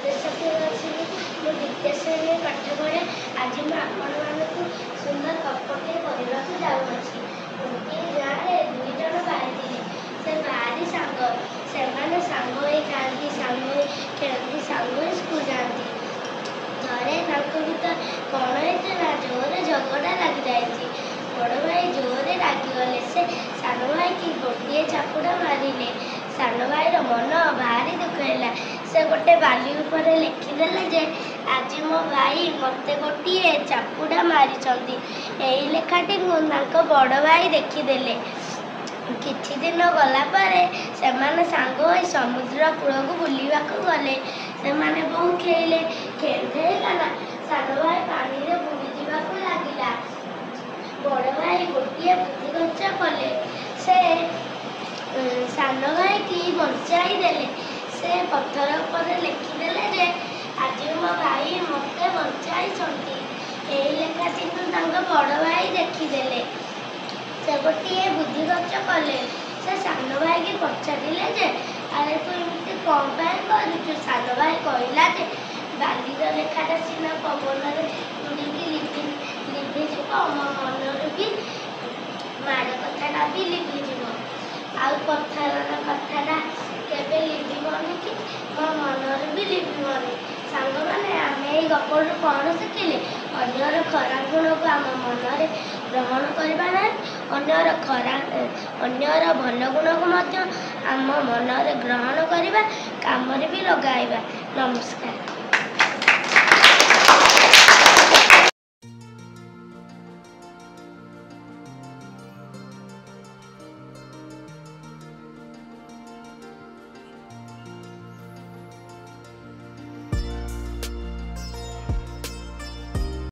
द्वितीय श्रेणी पाठ पढ़े। आज मैं आपको सुंदर गपटे कहवाक जाऊँगी। गोटे गाँव में दुई जन भाई थे। से भारी सांग से सांग खाती सांग खेलती सांग स्कूल जाती। थे भर कौन है जोरे झगड़ा लग जाए। बड़ भाई जोरे रागिगले से सान भाई की गोटे चापुड़ा मारे। सान भाई मन भारी दुख है। से गोटे बाली उपर लिखिदेले जे आज मो भाई मत गोटे चापुड़ा मारी। यही लेखाटी बड़ भाई देखीदेले। किछि दिन गला परे सेमाने सांग होई समुद्र कूल को बुलिबा को गले। सेमाने बहुत खेले खेलना सान भाई पानी रे बुड़ी जीवा को लागिला। बड़ भाई गोटे बुद्धि खर्च कले। से सान भाई की बचाई देले। से पत्थर पर लिखिदेले जे आज मो भाई मत बचाई। यही लेखाटी बड़ भाई देखीदेले। से गोटे बुद्धि खर्च कले। से सान भाई की पचारे जे अरे तू एमती कौन कर। सान भाई कहला जे बालीर लेखाटा सीना पवन उड़ीकी लिभिज मो मन भी माड़ कथा भी लिभिज आउ पत्थर कथा केवे लिभन कि मो मन भी लिभन। सांग मैंने आम ये गपर कौन शिखिले अन्यर खराब गुण को आम मन ग्रहण करवा ना। अन्यर भल गुण को आम मन ग्रहण करवा काम भी लगाइबा। नमस्कार।